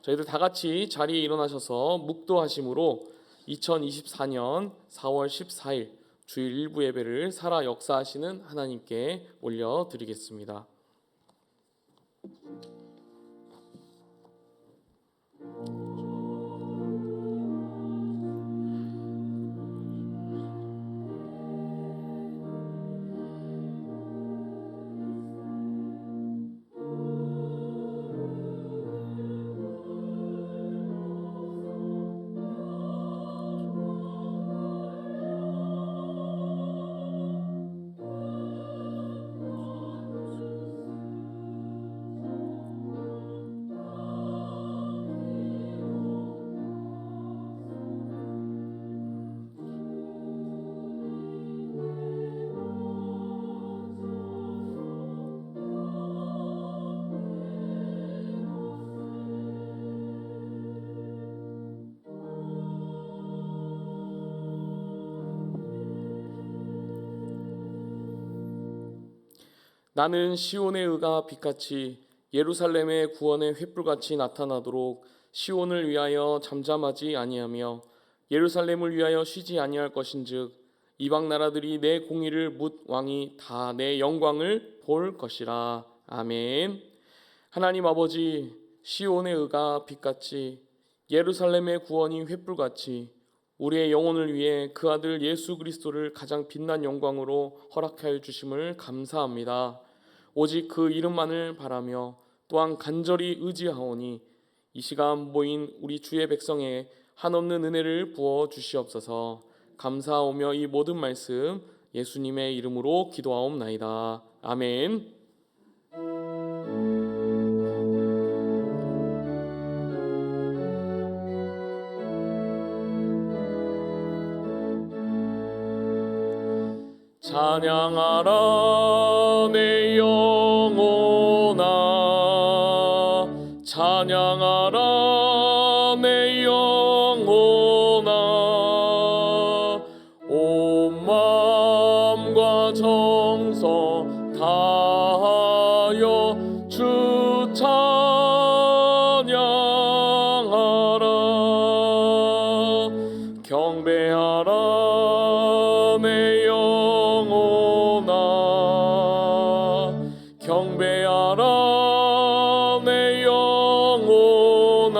저희들 다 같이 자리에 일어나셔서 묵도하심으로 2024년 4월 14일 주일 일부 예배를 살아 역사하시는 하나님께 올려드리겠습니다. 나는 시온의 의가 빛같이 예루살렘의 구원의 횃불같이 나타나도록 시온을 위하여 잠잠하지 아니하며 예루살렘을 위하여 쉬지 아니할 것인즉 이방 나라들이 내 공의를 묻 왕이 다 내 영광을 볼 것이라. 아멘. 하나님 아버지, 시온의 의가 빛같이 예루살렘의 구원이 횃불같이 우리의 영혼을 위해 그 아들 예수 그리스도를 가장 빛난 영광으로 허락하여 주심을 감사합니다. 오직 그 이름만을 바라며 또한 간절히 의지하오니 이 시간 모인 우리 주의 백성에 한없는 은혜를 부어 주시옵소서. 감사하오며 이 모든 말씀 예수님의 이름으로 기도하옵나이다. 아멘. 찬양하라 내 영혼아, 찬양하라 내 영혼아, 온 마음과 정성 다하여 주 찬양하라. 경배하라 내 경배하라 내 영혼아,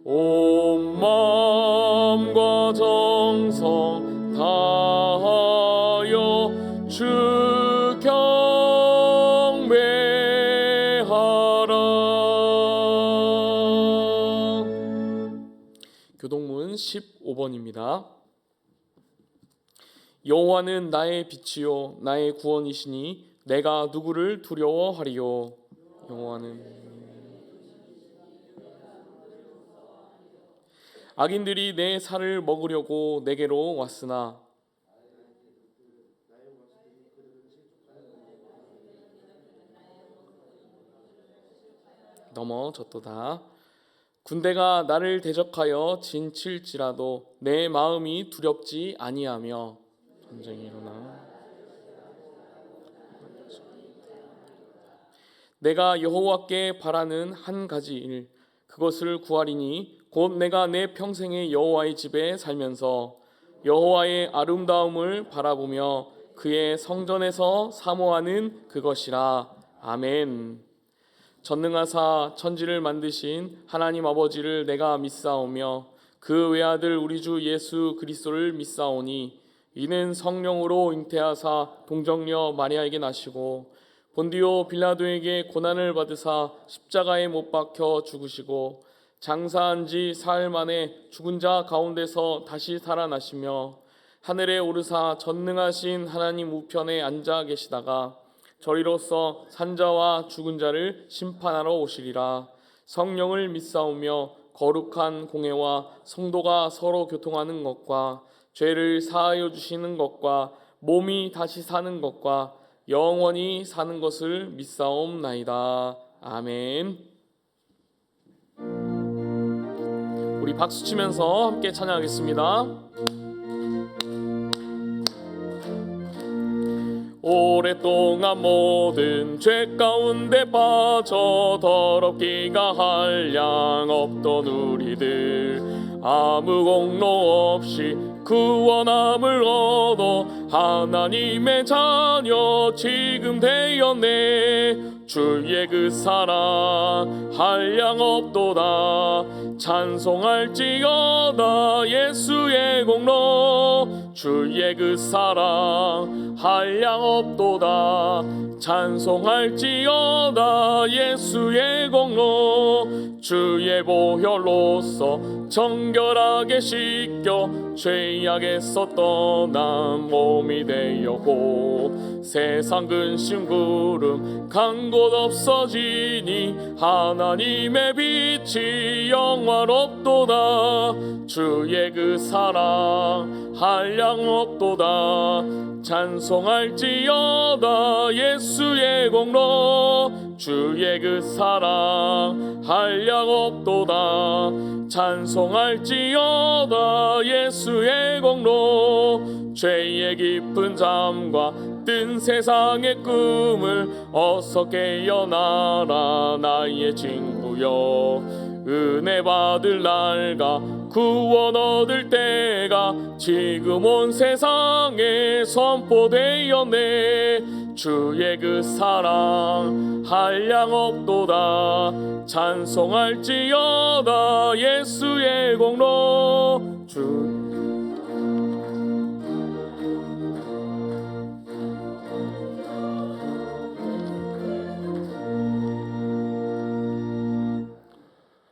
온 마음과 정성 다하여 주 경배하라. 교동문 15번입니다. 여호와는 나의 빛이요 나의 구원이시니 내가 누구를 두려워하리요. 여호와는 악인들이 내 살을 먹으려고 내게로 왔으나 넘어졌도다. 군대가 나를 대적하여 진칠지라도 내 마음이 두렵지 아니하며 전쟁이 일어나 내가 여호와께 바라는 한 가지 일 그것을 구하리니 곧 내가 내 평생의 여호와의 집에 살면서 여호와의 아름다움을 바라보며 그의 성전에서 사모하는 그것이라. 아멘. 전능하사 천지를 만드신 하나님 아버지를 내가 믿사오며 그 외아들 우리 주 예수 그리스도를 믿사오니 이는 성령으로 잉태하사 동정녀 마리아에게 나시고 본디오 빌라도에게 고난을 받으사 십자가에 못 박혀 죽으시고 장사한 지 사흘 만에 죽은 자 가운데서 다시 살아나시며 하늘에 오르사 전능하신 하나님 우편에 앉아 계시다가 저리로서 산자와 죽은 자를 심판하러 오시리라. 성령을 믿사오며 거룩한 공회와 성도가 서로 교통하는 것과 죄를 사하여 주시는 것과 몸이 다시 사는 것과 영원히 사는 것을 믿사옵나이다. 아멘. 우리 박수 치면서 함께 찬양하겠습니다. 오랫동안 모든 죄 가운데 빠져 더럽기가 한량 없던 우리들 아무 공로 없이 구원함을 얻어 하나님의 자녀 지금 되었네. 주의 그 사랑 한량 없도다. 찬송할지어다 예수의 공로. 주의 그 사랑 한량 없도다. 찬송할지어다 예수의 공로. 주의 보혈로서 정결하게 씻겨 죄악에서 떠난 몸이 되었고 세상 근심 구름 간 곳 없어지니 하나님의 빛이 영화롭도다. 주의 그 사랑 한량 없도다. 찬송할지어다 예수의 공로. 주의 그 사랑 한량 없도다. 찬송할지어다 예수의 공로. 죄의 깊은 잠과 뜬 세상의 꿈을 어서 깨어나라 나의 친구여. 은혜 받을 날과 구원 얻을 때가 지금 온 세상에 선포되었네. 주의 그 사랑 한량 없도다. 찬송할지어다 예수의 공로.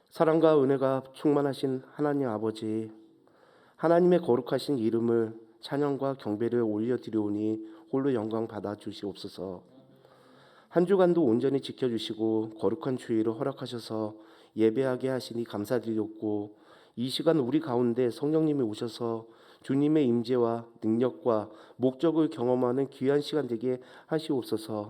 사랑과 은혜가 충만하신 하나님 아버지, 하나님의 거룩하신 이름을 찬양과 경배를 올려드리오니 홀로 영광 받아 주시옵소서. 한 주간도 온전히 지켜주시고 거룩한 주의를 허락하셔서 예배하게 하시니 감사드리옵고, 이 시간 우리 가운데 성령님이 오셔서 주님의 임재와 능력과 목적을 경험하는 귀한 시간 되게 하시옵소서.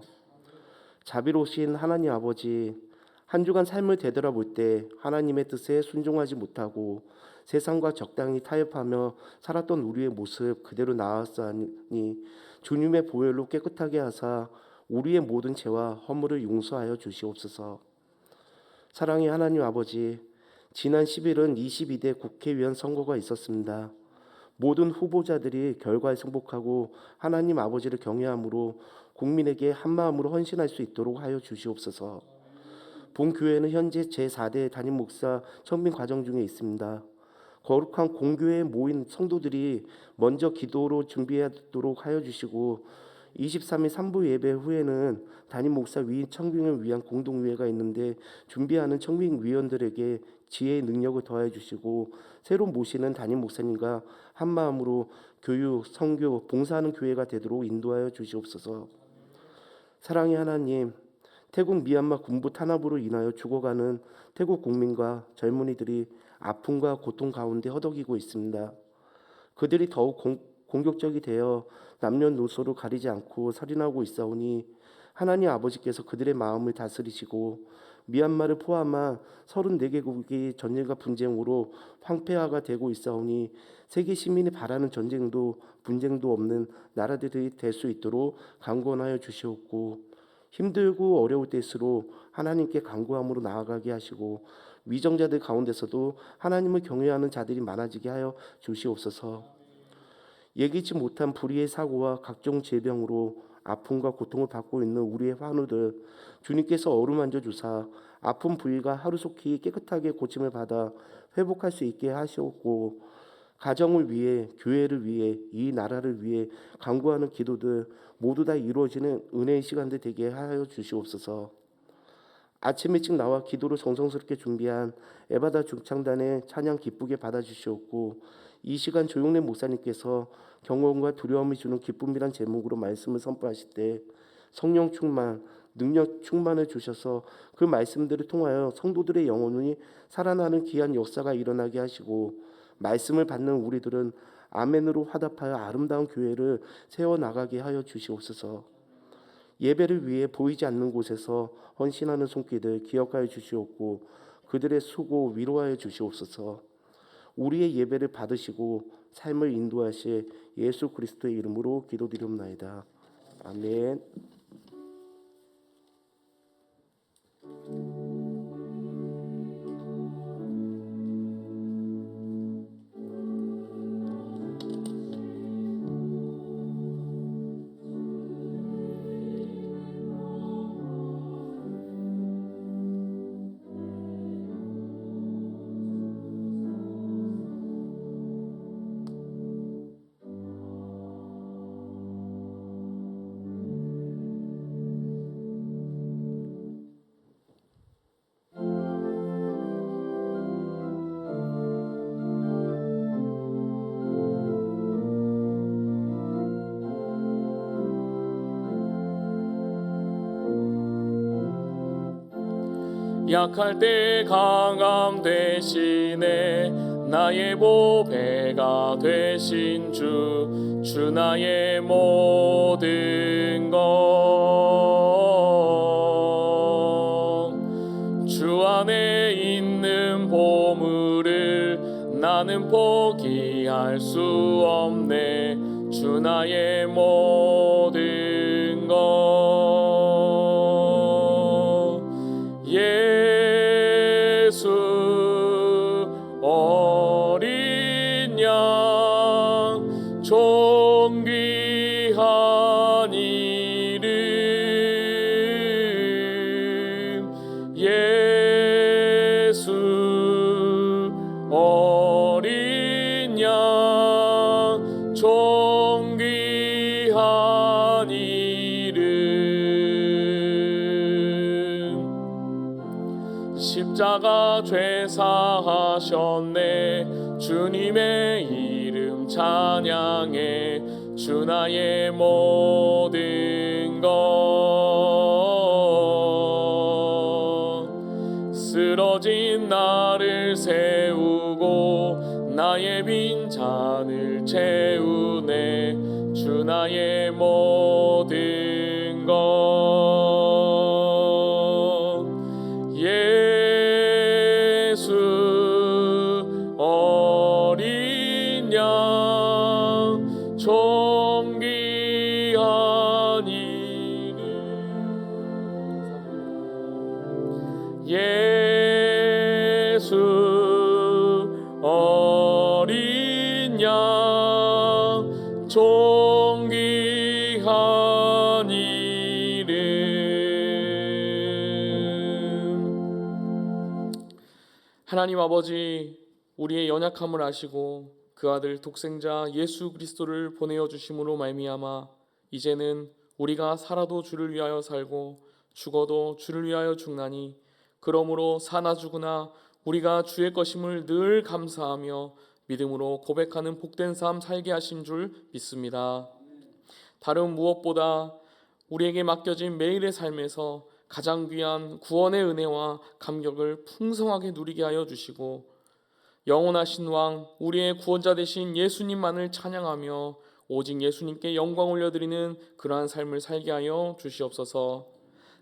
자비로우신 하나님 아버지, 한 주간 삶을 되돌아볼 때 하나님의 뜻에 순종하지 못하고 세상과 적당히 타협하며 살았던 우리의 모습 그대로 나왔사니 주님의 보혈로 깨끗하게 하사 우리의 모든 죄와 허물을 용서하여 주시옵소서. 사랑의 하나님 아버지, 지난 10일은 22대 국회의원 선거가 있었습니다. 모든 후보자들이 결과에 승복하고 하나님 아버지를 경외함으로 국민에게 한마음으로 헌신할 수 있도록 하여 주시옵소서. 본 교회는 현재 제4대 담임 목사 청빙 과정 중에 있습니다. 거룩한 공교회에 모인 성도들이 먼저 기도로 준비하도록 하여 주시고, 23일 3부 예배 후에는 담임 목사 위인 청빙을 위한 공동회의가 있는데 준비하는 청빙위원들에게 지혜의 능력을 더해 주시고, 새로 모시는 담임 목사님과 한마음으로 교육, 선교, 봉사하는 교회가 되도록 인도하여 주시옵소서. 사랑의 하나님, 태국 미얀마 군부 탄압으로 인하여 죽어가는 태국 국민과 젊은이들이 아픔과 고통 가운데 허덕이고 있습니다. 그들이 더욱 공격적이 되어 남녀노소로 가리지 않고 살인하고 있사오니 하나님 아버지께서 그들의 마음을 다스리시고, 미얀마를 포함한 34개국이 전쟁과 분쟁으로 황폐화가 되고 있사오니 세계 시민이 바라는 전쟁도 분쟁도 없는 나라들이 될 수 있도록 강권하여 주시옵고, 힘들고 어려울 때일수록 하나님께 간구함으로 나아가게 하시고, 위정자들 가운데서도 하나님을 경외하는 자들이 많아지게 하여 주시옵소서. 예기치 못한 불의의 사고와 각종 질병으로 아픔과 고통을 받고 있는 우리의 환우들, 주님께서 어루만져 주사 아픈 부위가 하루속히 깨끗하게 고침을 받아 회복할 수 있게 하시옵고, 가정을 위해, 교회를 위해, 이 나라를 위해 간구하는 기도들 모두 다 이루어지는 은혜의 시간들 되게 하여 주시옵소서. 아침 일찍 나와 기도를 정성스럽게 준비한 에바다 중창단의 찬양 기쁘게 받아주시옵고, 이 시간 조용래 목사님께서 경건과 두려움이 주는 기쁨이란 제목으로 말씀을 선포하실 때 성령 충만, 능력 충만을 주셔서 그 말씀들을 통하여 성도들의 영혼이 살아나는 귀한 역사가 일어나게 하시고, 말씀을 받는 우리들은 아멘으로 화답하여 아름다운 교회를 세워나가게 하여 주시옵소서. 예배를 위해 보이지 않는 곳에서 헌신하는 손길들 기억하여 주시옵고, 그들의 수고 위로하여 주시옵소서. 우리의 예배를 받으시고 삶을 인도하실 예수 그리스도의 이름으로 기도드리옵나이다. 아멘. 약할 때 강함 대신에 나의 보배가 되신 주 나의 모든 것. 주 안에 있는 보물을 나는 포기할 수 없네. 주 나의 모든 것. 예수 어린 양 존귀한 이름. 예수 어린 양 존귀한 이름. 십자가 죄 사하셨네. 주님의 이름 찬양해. 주 나의 모든 것. 쓰러진 나를 세우고 나의 빈잔을 채우네. 주 나의 모든 것. 예수 어린 양 존귀한 이름. 예수 어린 양 존귀한 이름. 하나님 아버지, 우리의 연약함을 아시고 그 아들 독생자 예수 그리스도를 보내어 주심으로 말미암아 이제는 우리가 살아도 주를 위하여 살고 죽어도 주를 위하여 죽나니, 그러므로 사나 죽으나 우리가 주의 것임을 늘 감사하며 믿음으로 고백하는 복된 삶 살게 하신 줄 믿습니다. 다른 무엇보다 우리에게 맡겨진 매일의 삶에서 가장 귀한 구원의 은혜와 감격을 풍성하게 누리게 하여 주시고, 영원하신 왕 우리의 구원자 되신 예수님만을 찬양하며 오직 예수님께 영광 올려드리는 그러한 삶을 살게 하여 주시옵소서.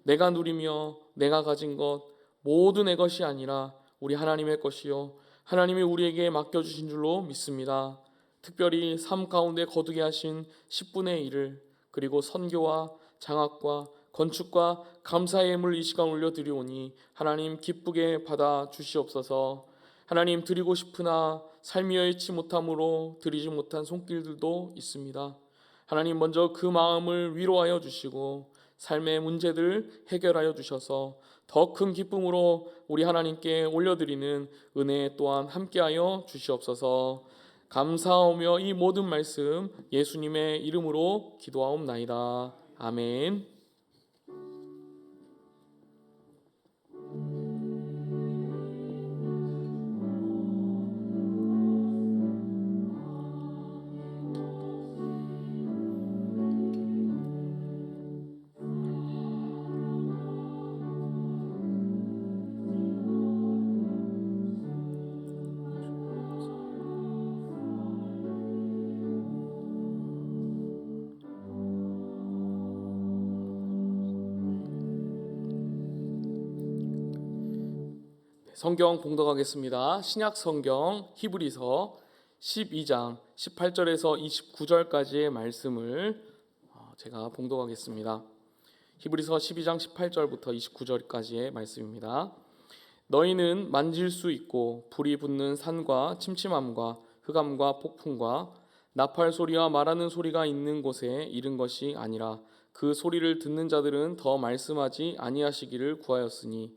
내가 누리며 내가 가진 것 모두 내 것이 아니라 우리 하나님의 것이요 하나님이 우리에게 맡겨주신 줄로 믿습니다. 특별히 삶 가운데 거두게 하신 10분의 1을, 그리고 선교와 장학과 건축과 감사의 예물 이 시간 올려드리오니 하나님 기쁘게 받아 주시옵소서. 하나님, 드리고 싶으나 삶이 여의치 못함으로 드리지 못한 손길들도 있습니다. 하나님, 먼저 그 마음을 위로하여 주시고 삶의 문제들 해결하여 주셔서 더 큰 기쁨으로 우리 하나님께 올려드리는 은혜 또한 함께하여 주시옵소서. 감사하며 이 모든 말씀 예수님의 이름으로 기도하옵나이다. 아멘. 성경 봉독하겠습니다. 신약 성경 히브리서 12장 18절에서 29절까지의 말씀을 제가 봉독하겠습니다. 히브리서 12장 18절부터 29절까지의 말씀입니다. 너희는 만질 수 있고 불이 붙는 산과 침침함과 흑암과 폭풍과 나팔 소리와 말하는 소리가 있는 곳에 이른 것이 아니라 그 소리를 듣는 자들은 더 말씀하지 아니하시기를 구하였으니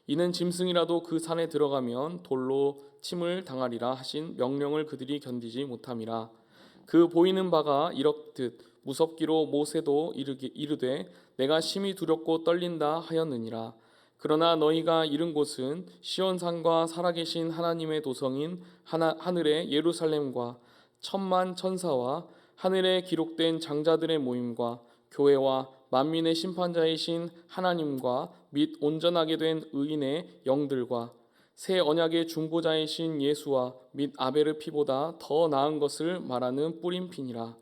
이는 짐승이라도 그 산에 들어가면 돌로 침을 당하리라 하신 명령을 그들이 견디지 못함이라. 그 보이는 바가 이렇듯 무섭기로 모세도 이르되 내가 심히 두렵고 떨린다 하였느니라. 그러나 너희가 이른 곳은 시온산과 살아계신 하나님의 도성인 하늘의 예루살렘과 천만 천사와 하늘에 기록된 장자들의 모임과 교회와 만민의 심판자이신 하나님과 및 온전하게 된 의인의 영들과 새 언약의 중보자이신 예수와 및 아벨의 피보다 더 나은 것을 말하는 뿌림피니라.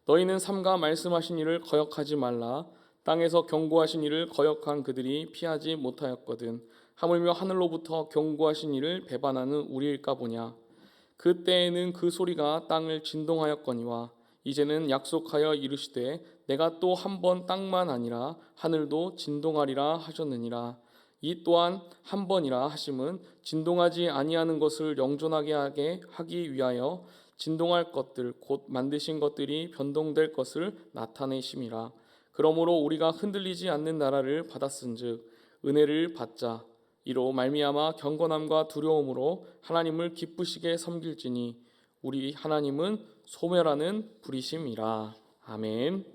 너희는 삼가 말씀하신 이를 거역하지 말라. 땅에서 경고하신 이를 거역한 그들이 피하지 못하였거든. 하물며 하늘로부터 경고하신 이를 배반하는 우리일까 보냐. 그때에는 그 소리가 땅을 진동하였거니와 이제는 약속하여 이르시되 내가 또 한 번 땅만 아니라 하늘도 진동하리라 하셨느니라. 이 또한 한 번이라 하심은 진동하지 아니하는 것을 영존하게 하기 위하여 진동할 것들 곧 만드신 것들이 변동될 것을 나타내심이라. 그러므로 우리가 흔들리지 않는 나라를 받았은즉 은혜를 받자. 이로 말미암아 경건함과 두려움으로 하나님을 기쁘시게 섬길지니 우리 하나님은 소멸하는 불이심이라. 아멘.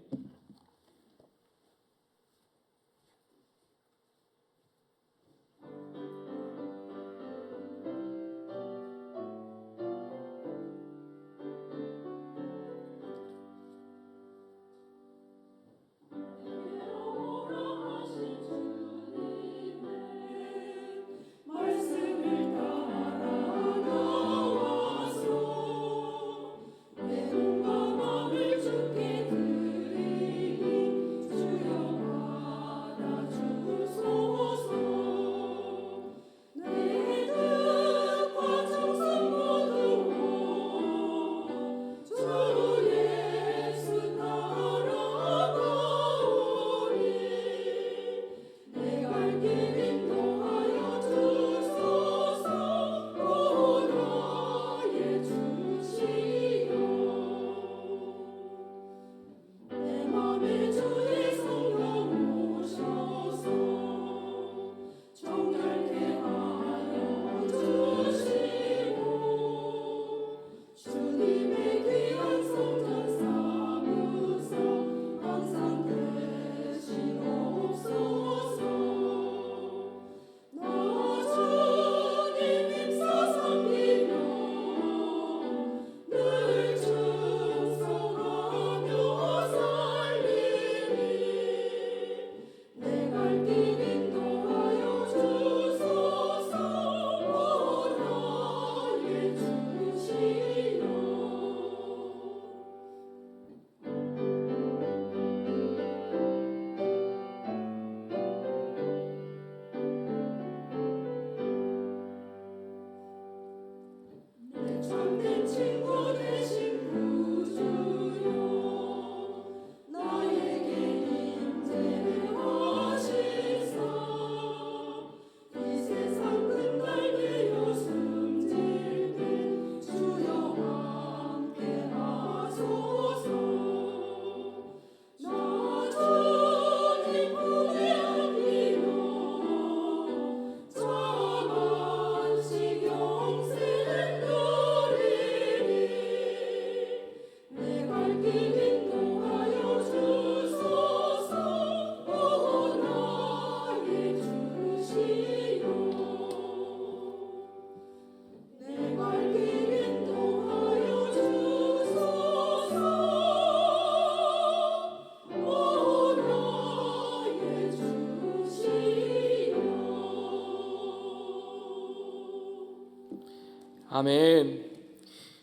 아멘.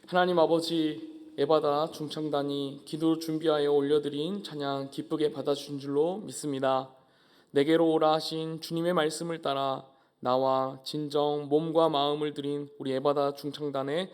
하나님 아버지, 에바다 중창단이 기도 준비하여 올려드린 찬양 기쁘게 받아주신 줄로 믿습니다. 내게로 오라 하신 주님의 말씀을 따라 나와 진정 몸과 마음을 드린 우리 에바다 중창단의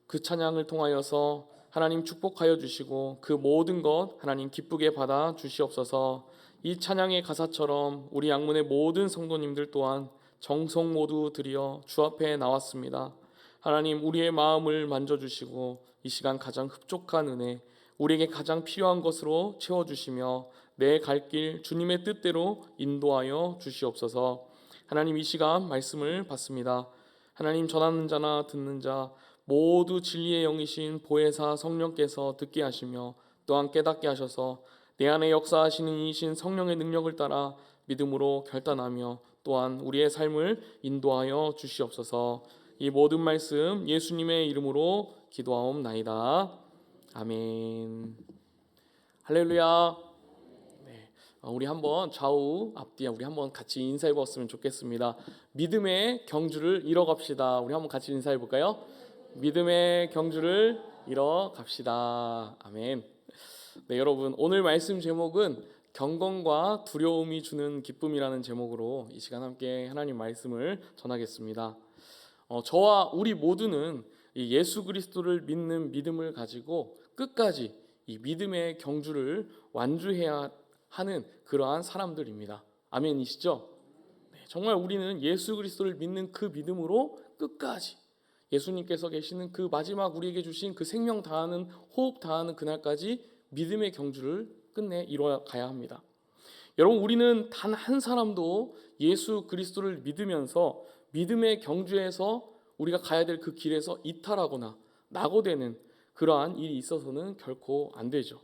그 찬양을 통하여서 하나님 축복하여 주시고 그 모든 것 하나님 기쁘게 받아 주시옵소서. 이 찬양의 가사처럼 우리 양문의 모든 성도님들 또한 정성 모두 드려 주 앞에 나왔습니다. 하나님 우리의 마음을 만져주시고 이 시간 가장 흡족한 은혜 우리에게 가장 필요한 것으로 채워주시며 내 갈 길 주님의 뜻대로 인도하여 주시옵소서. 하나님 이 시간 말씀을 받습니다. 하나님 전하는 자나 듣는 자 모두 진리의 영이신 보혜사 성령께서 듣게 하시며 또한 깨닫게 하셔서 내 안에 역사하시는 이신 성령의 능력을 따라 믿음으로 결단하며 또한 우리의 삶을 인도하여 주시옵소서. 이 모든 말씀 예수님의 이름으로 기도하옵나이다. 아멘. 할렐루야. 네, 우리 한번 좌우 앞뒤 우리 한번 같이 인사해 보았으면 좋겠습니다. 믿음의 경주를 이뤄갑시다. 우리 한번 같이 인사해 볼까요? 믿음의 경주를 이뤄갑시다. 아멘. 네, 여러분 오늘 말씀 제목은 경건과 두려움이 주는 기쁨이라는 제목으로 이 시간 함께 하나님 말씀을 전하겠습니다. 저와 우리 모두는 이 예수 그리스도를 믿는 믿음을 가지고 끝까지 이 믿음의 경주를 완주해야 하는 그러한 사람들입니다. 아멘이시죠? 네, 정말 우리는 예수 그리스도를 믿는 그 믿음으로 끝까지 예수님께서 계시는 그 마지막 우리에게 주신 그 생명 다하는 호흡 다하는 그날까지 믿음의 경주를 끝내 이뤄가야 합니다. 여러분 우리는 단 한 사람도 예수 그리스도를 믿으면서 믿음의 경주에서 우리가 가야 될 그 길에서 이탈하거나 낙오되는 그러한 일이 있어서는 결코 안 되죠.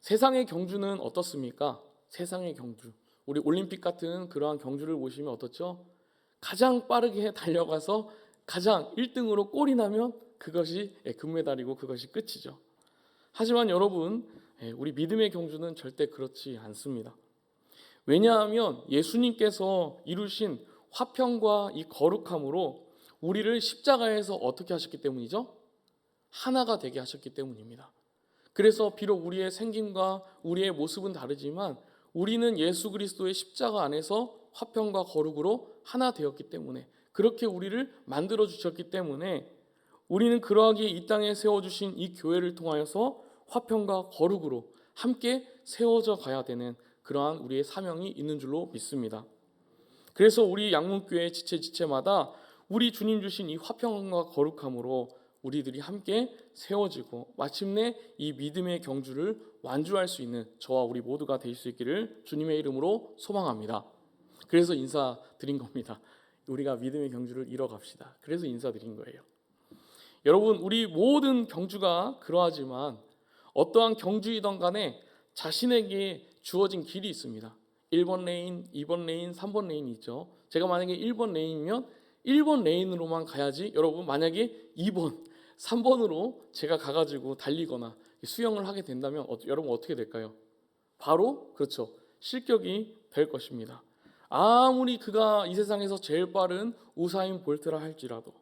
세상의 경주는 어떻습니까? 세상의 경주. 우리 올림픽 같은 그러한 경주를 보시면 어떻죠? 가장 빠르게 달려가서 가장 1등으로 골이 나면 그것이 금메달이고 그것이 끝이죠. 하지만 여러분 우리 믿음의 경주는 절대 그렇지 않습니다. 왜냐하면 예수님께서 이루신 화평과 이 거룩함으로 우리를 십자가에서 어떻게 하셨기 때문이죠? 하나가 되게 하셨기 때문입니다. 그래서 비록 우리의 생김과 우리의 모습은 다르지만 우리는 예수 그리스도의 십자가 안에서 화평과 거룩으로 하나 되었기 때문에 그렇게 우리를 만들어 주셨기 때문에 우리는 그러하기에 이 땅에 세워주신 이 교회를 통하여서 화평과 거룩으로 함께 세워져 가야 되는 그러한 우리의 사명이 있는 줄로 믿습니다. 그래서 우리 양문교회 지체마다 우리 주님 주신 이 화평과 거룩함으로 우리들이 함께 세워지고 마침내 이 믿음의 경주를 완주할 수 있는 저와 우리 모두가 될 수 있기를 주님의 이름으로 소망합니다. 그래서 인사드린 겁니다. 우리가 믿음의 경주를 이뤄갑시다. 그래서 인사드린 거예요. 여러분 우리 모든 경주가 그러하지만 어떠한 경주이든 간에 자신에게 주어진 길이 있습니다. 1번 레인, 2번 레인, 3번 레인이 있죠. 제가 만약에 1번 레인이면 1번 레인으로만 가야지 여러분 만약에 2번, 3번으로 제가 가가지고 달리거나 수영을 하게 된다면 여러분 어떻게 될까요? 바로 그렇죠. 실격이 될 것입니다. 아무리 그가 이 세상에서 제일 빠른 우사인 볼트라 할지라도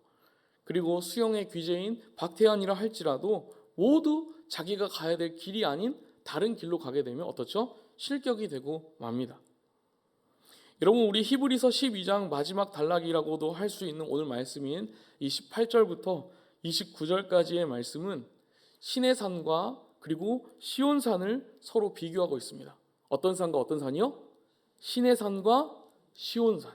그리고 수영의 귀재인 박태환이라 할지라도 모두 자기가 가야 될 길이 아닌 다른 길로 가게 되면 어떻죠? 실격이 되고 맙니다. 여러분 우리 히브리서 12장 마지막 단락이라고도 할 수 있는 오늘 말씀인 이 18절부터 29절까지의 말씀은 시내산과 그리고 시온산을 서로 비교하고 있습니다. 어떤 산과 어떤 산이요? 시내산과 시온산.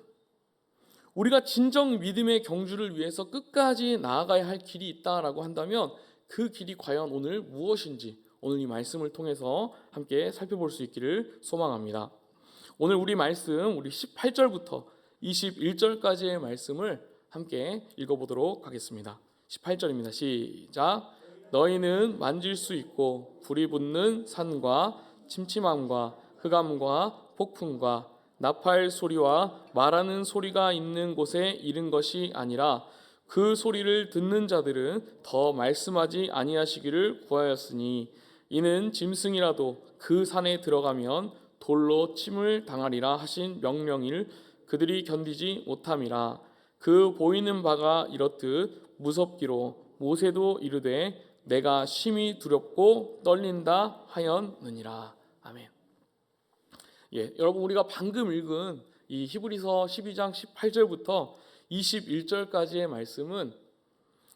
우리가 진정 믿음의 경주를 위해서 끝까지 나아가야 할 길이 있다라고 한다면 그 길이 과연 오늘 무엇인지 오늘 이 말씀을 통해서 함께 살펴볼 수 있기를 소망합니다. 오늘 우리 말씀 우리 18절부터 21절까지의 말씀을 함께 읽어보도록 하겠습니다. 18절입니다. 시작. 너희는 만질 수 있고 불이 붙는 산과 침침함과 흑암과 폭풍과 나팔 소리와 말하는 소리가 있는 곳에 이른 것이 아니라 그 소리를 듣는 자들은 더 말씀하지 아니하시기를 구하였으니 이는 짐승이라도 그 산에 들어가면 돌로 침을 당하리라 하신 명령을 그들이 견디지 못함이라. 그 보이는 바가 이렇듯 무섭기로 모세도 이르되 내가 심히 두렵고 떨린다 하였느니라. 아멘. 여러분 우리가 방금 읽은 이 히브리서 12장 18절부터 21절까지의 말씀은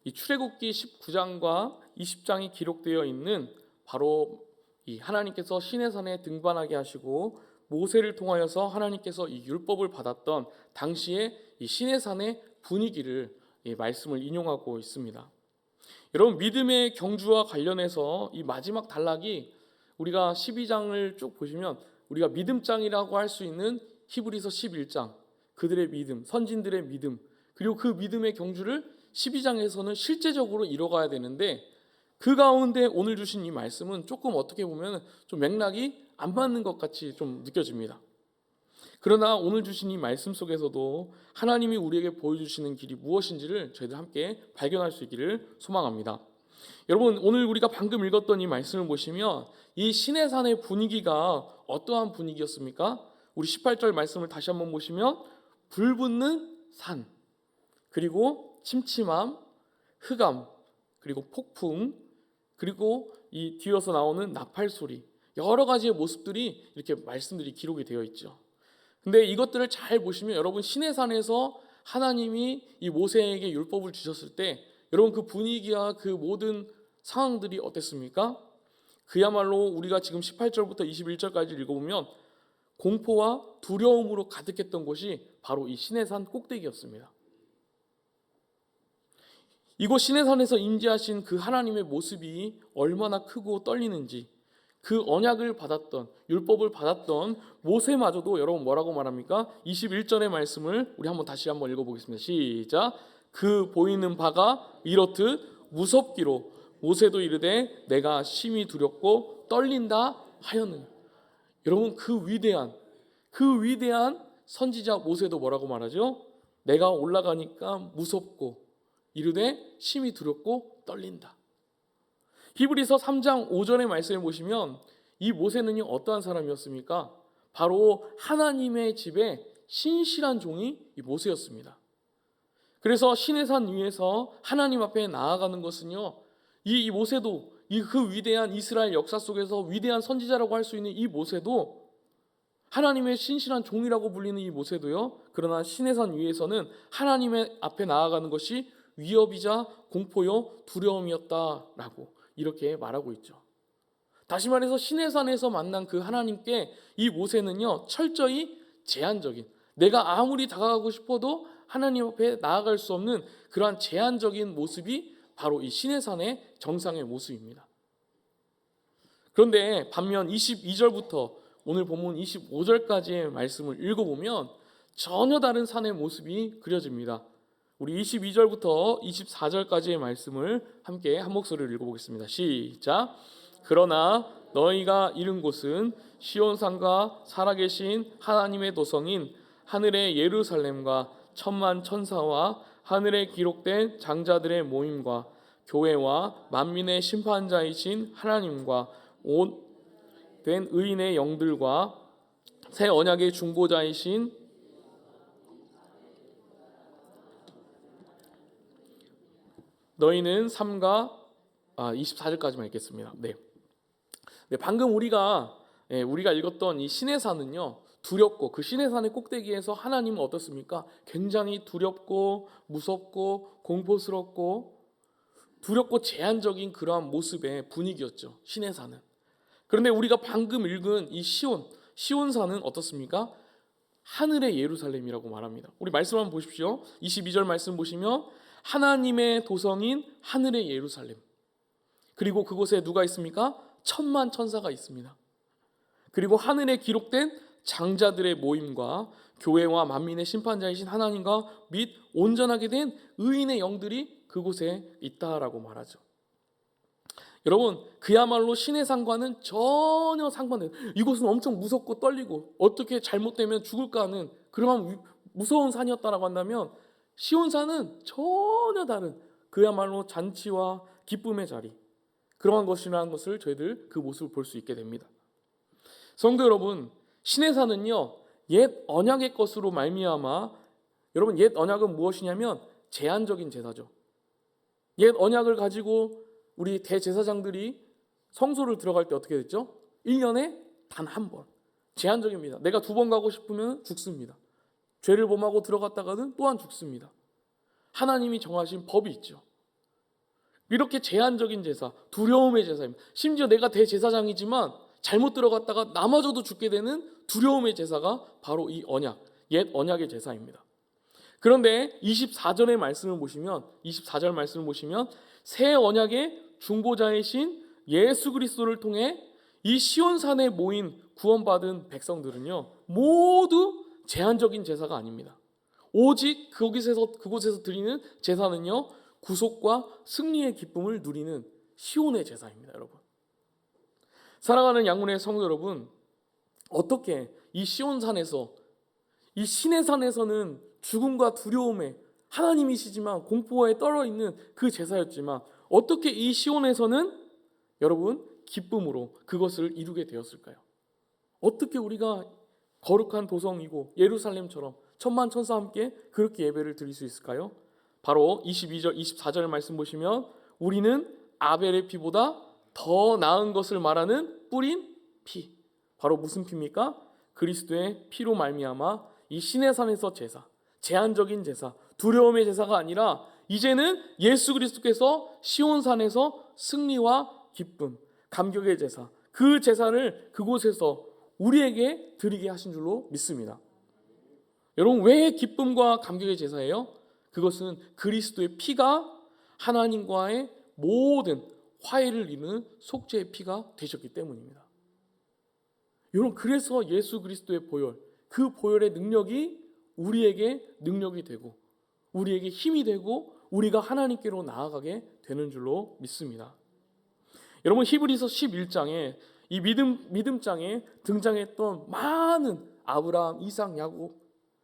이 출애굽기 19장과 20장이 기록되어 있는 바로 이 하나님께서 시내산에 등반하게 하시고 모세를 통하여서 하나님께서 이 율법을 받았던 당시의 이 시내산의 분위기를 이 말씀을 인용하고 있습니다. 여러분, 믿음의 경주와 관련해서 이 마지막 단락이 우리가 12장을 쭉 보시면 우리가 믿음장이라고 할 수 있는 히브리서 11장, 그들의 믿음, 선진들의 믿음, 그리고 그 믿음의 경주를 12장에서는 실제적으로 이뤄가야 되는데, 그 가운데 오늘 주신 이 말씀은 조금 어떻게 보면 좀 맥락이 안 맞는 것 같이 좀 느껴집니다. 그러나 오늘 주신 이 말씀 속에서도 하나님이 우리에게 보여주시는 길이 무엇인지를 저희들 함께 발견할 수 있기를 소망합니다. 여러분, 오늘 우리가 방금 읽었던 이 말씀을 보시면 이 시내산의 분위기가 어떠한 분위기였습니까? 우리 18절 말씀을 다시 한번 보시면 불붙는 산, 그리고 침침함, 흑암, 그리고 폭풍, 그리고 이 뒤에서 나오는 나팔 소리, 여러 가지의 모습들이 이렇게 말씀들이 기록이 되어 있죠. 근데 이것들을 잘 보시면 여러분, 시내산에서 하나님이 이 모세에게 율법을 주셨을 때 여러분 그 분위기와 그 모든 상황들이 어땠습니까? 그야말로 우리가 지금 18절부터 21절까지 읽어보면 공포와 두려움으로 가득했던 곳이 바로 이 시내산 꼭대기였습니다. 이곳 시내산에서 임재하신 그 하나님의 모습이 얼마나 크고 떨리는지, 그 언약을 받았던, 율법을 받았던 모세마저도 여러분 뭐라고 말합니까? 21절의 말씀을 우리 다시 한번 읽어보겠습니다. 시작. 그 보이는 바가 이렇듯 무섭기로 모세도 이르되 내가 심히 두렵고 떨린다 하였느니. 여러분, 그 위대한 선지자 모세도 뭐라고 말하죠? 내가 올라가니까 무섭고 이르되 심히 두렵고 떨린다. 히브리서 3장 5절의 말씀을 보시면 이 모세는요 어떠한 사람이었습니까? 바로 하나님의 집에 신실한 종이 이 모세였습니다. 그래서 시내산 위에서 하나님 앞에 나아가는 것은요, 이 모세도 그 위대한 이스라엘 역사 속에서 위대한 선지자라고 할 수 있는 이 모세도, 하나님의 신실한 종이라고 불리는 이 모세도요, 그러나 시내산 위에서는 하나님의 앞에 나아가는 것이 위협이자 공포요 두려움이었다라고 이렇게 말하고 있죠. 다시 말해서 시내산에서 만난 그 하나님께 이 모세는요 철저히 제한적인, 내가 아무리 다가가고 싶어도 하나님 앞에 나아갈 수 없는 그러한 제한적인 모습이 바로 이 시내산의 정상의 모습입니다. 그런데 반면 22절부터 오늘 본문 25절까지의 말씀을 읽어보면 전혀 다른 산의 모습이 그려집니다. 우리 22절부터 24절까지의 말씀을 함께 한 목소리로 읽어보겠습니다. 시작. 그러나 너희가 이른 곳은 시온산과 살아계신 하나님의 도성인 하늘의 예루살렘과 천만 천사와 하늘에 기록된 장자들의 모임과 교회와 만민의 심판자이신 하나님과 온 된 의인의 영들과 새 언약의 중보자이신 너희는 삼가 24절까지만 읽겠습니다. 네, 방금 우리가 읽었던 이 시내산은요 두렵고, 그 시내산의 꼭대기에서 하나님은 어떻습니까? 굉장히 두렵고 무섭고 공포스럽고 두렵고 제한적인 그러한 모습의 분위기였죠, 시내산은. 그런데 우리가 방금 읽은 이 시온산은 어떻습니까? 하늘의 예루살렘이라고 말합니다. 우리 말씀 한번 보십시오. 22절 말씀 보시면 하나님의 도성인 하늘의 예루살렘, 그리고 그곳에 누가 있습니까? 천만 천사가 있습니다. 그리고 하늘에 기록된 장자들의 모임과 교회와 만민의 심판자이신 하나님과 및 온전하게 된 의인의 영들이 그곳에 있다라고 말하죠. 여러분, 그야말로 시내산과는 전혀 상반된, 이곳은 엄청 무섭고 떨리고 어떻게 잘못되면 죽을까 하는 그러한 무서운 산이었다라고 한다면, 시온산은 전혀 다른 그야말로 잔치와 기쁨의 자리, 그러한 것이라는 것을 저희들 그 모습을 볼 수 있게 됩니다. 성도 여러분, 시내산은요 옛 언약의 것으로 말미암아, 여러분 옛 언약은 무엇이냐면 제한적인 제사죠. 옛 언약을 가지고 우리 대제사장들이 성소를 들어갈 때 어떻게 됐죠? 1년에 단 한 번, 제한적입니다. 내가 2번 가고 싶으면 죽습니다. 죄를 범하고 들어갔다가는 또한 죽습니다. 하나님이 정하신 법이 있죠. 이렇게 제한적인 제사, 두려움의 제사입니다. 심지어 내가 대제사장이지만 잘못 들어갔다가 나마저도 죽게 되는 두려움의 제사가 바로 이 언약, 옛 언약의 제사입니다. 그런데 24절의 말씀을 보시면 24절 말씀을 보시면 새 언약의 중보자이신 예수 그리스도를 통해 이 시온산에 모인 구원받은 백성들은요, 모두 제한적인 제사가 아닙니다. 오직 그곳에서 드리는 제사는요, 구속과 승리의 기쁨을 누리는 시온의 제사입니다, 여러분. 사랑하는 양문의 성도 여러분, 어떻게 이 시온산에서, 이 신의 산에서는 죽음과 두려움에 하나님이시지만 공포에 떨어 있는 그 제사였지만, 어떻게 이 시온에서는 여러분 기쁨으로 그것을 이루게 되었을까요? 어떻게 우리가 거룩한 도성이고 예루살렘처럼 천만 천사와 함께 그렇게 예배를 드릴 수 있을까요? 바로 22절, 24절 말씀 보시면 우리는 아벨의 피보다 더 나은 것을 말하는 뿌린 피. 바로 무슨 피입니까? 그리스도의 피로 말미암아 이 신의 산에서 제사, 제한적인 제사, 두려움의 제사가 아니라 이제는 예수 그리스도께서 시온산에서 승리와 기쁨, 감격의 제사, 그 제사를 그곳에서 우리에게 드리게 하신 줄로 믿습니다. 여러분, 왜 기쁨과 감격의 제사예요? 그것은 그리스도의 피가 하나님과의 모든 화해를 이루는 속죄의 피가 되셨기 때문입니다. 여러분, 그래서 예수 그리스도의 보혈, 그 보혈의 능력이 우리에게 능력이 되고 우리에게 힘이 되고 우리가 하나님께로 나아가게 되는 줄로 믿습니다. 여러분, 히브리서 11장에 이 믿음장에 등장했던 많은 아브라함, 이삭, 야곱,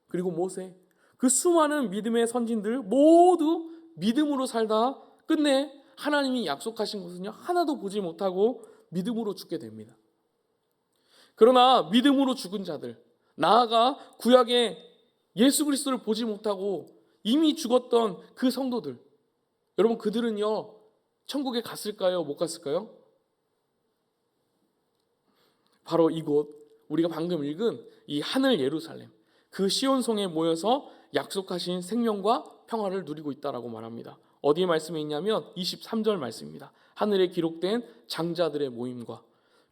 그리고 모세, 그 수많은 믿음의 선진들 모두 믿음으로 살다 끝내 하나님이 약속하신 것은요, 하나도 보지 못하고 믿음으로 죽게 됩니다. 그러나 믿음으로 죽은 자들, 나아가 구약의 예수 그리스도를 보지 못하고 이미 죽었던 그 성도들, 여러분, 그들은요 천국에 갔을까요? 못 갔을까요? 바로 이곳, 우리가 방금 읽은 이 하늘 예루살렘, 그 시온성에 모여서 약속하신 생명과 평화를 누리고 있다라고 말합니다. 어디에 말씀에 있냐면 23절 말씀입니다. 하늘에 기록된 장자들의 모임과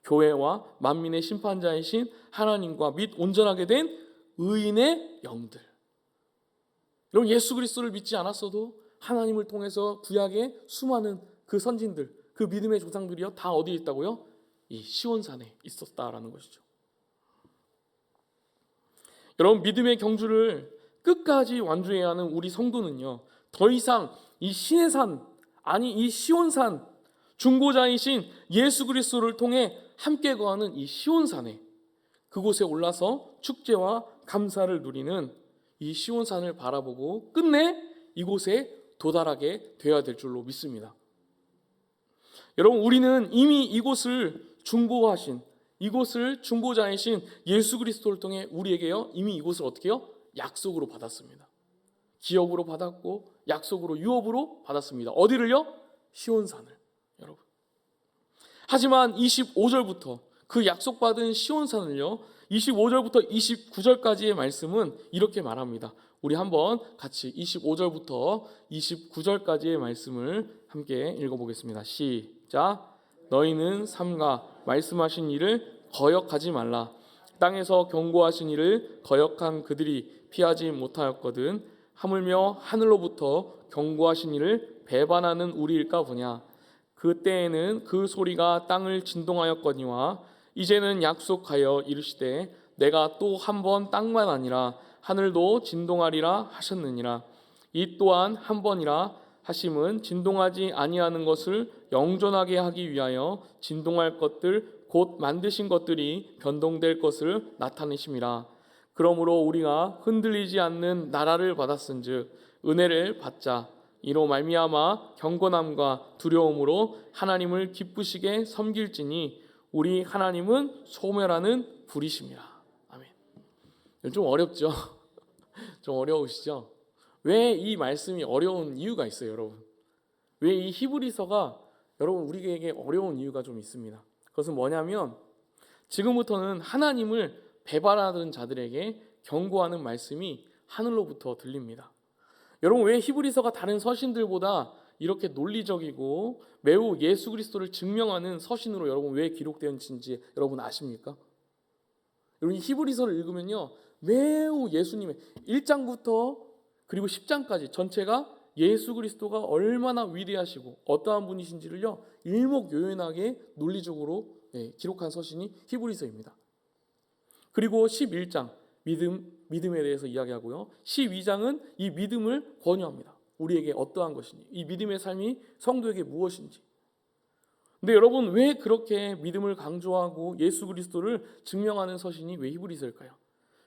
교회와 만민의 심판자이신 하나님과 및 온전하게 된 의인의 영들. 여러분, 예수 그리스도를 믿지 않았어도 하나님을 통해서 구약의 수많은 그 선진들, 그 믿음의 조상들이요, 다 어디에 있다고요? 이 시온산에 있었다라는 것이죠. 여러분, 믿음의 경주를 끝까지 완주해야 하는 우리 성도는요, 더 이상 이 신의 산, 아니 이 시온산, 중보자이신 예수 그리스도를 통해 함께 거하는 이 시온산에, 그곳에 올라서 축제와 감사를 누리는 이 시온산을 바라보고 끝내 이곳에 도달하게 되어야 될 줄로 믿습니다. 여러분, 우리는 이미 이곳을 중보하신, 이곳을 중보자이신 예수 그리스도를 통해 우리에게요, 이미 이곳을 어떻게 해요? 약속으로 받았습니다. 기업으로 받았고 약속으로, 유업으로 받았습니다. 어디를요? 시온산을. 여러분, 하지만 25절부터 그 약속받은 시온산을요, 25절부터 29절까지의 말씀은 이렇게 말합니다. 우리 한번 같이 25절부터 29절까지의 말씀을 함께 읽어보겠습니다. 시작. 너희는 삼가 말씀하신 일을 거역하지 말라. 땅에서 경고하신 일을 거역한 그들이 피하지 못하였거든. 하물며 하늘로부터 경고하신 일을 배반하는 우리일까 보냐. 그때에는 그 소리가 땅을 진동하였거니와 이제는 약속하여 이르시되 내가 또 한 번 땅만 아니라 하늘도 진동하리라 하셨느니라. 이 또한 한 번이라 하심은 진동하지 아니하는 것을 영존하게 하기 위하여 진동할 것들 곧 만드신 것들이 변동될 것을 나타내심이라. 그러므로 우리가 흔들리지 않는 나라를 받았은즉 은혜를 받자. 이로 말미암아 경건함과 두려움으로 하나님을 기쁘시게 섬길지니 우리 하나님은 소멸하는 불이심이라. 아멘. 좀 어렵죠? 좀 어려우시죠? 왜 이 말씀이 어려운 이유가 있어요, 여러분. 왜 이 히브리서가 여러분 우리에게 어려운 이유가 좀 있습니다. 그것은 뭐냐면 지금부터는 하나님을 배반하는 자들에게 경고하는 말씀이 하늘로부터 들립니다. 여러분, 왜 히브리서가 다른 서신들보다 이렇게 논리적이고 매우 예수 그리스도를 증명하는 서신으로 여러분 왜 기록되었는지 여러분 아십니까? 여러분 히브리서를 읽으면요, 매우 예수님의 1장부터 그리고 10장까지 전체가 예수 그리스도가 얼마나 위대하시고 어떠한 분이신지를요 일목요연하게 논리적으로 기록한 서신이 히브리서입니다. 그리고 11장 믿음에 대해서 이야기하고요, 12장은 이 믿음을 권유합니다. 우리에게 어떠한 것인지, 이 믿음의 삶이 성도에게 무엇인지. 근데 여러분 왜 그렇게 믿음을 강조하고 예수 그리스도를 증명하는 서신이 왜 히브리서일까요?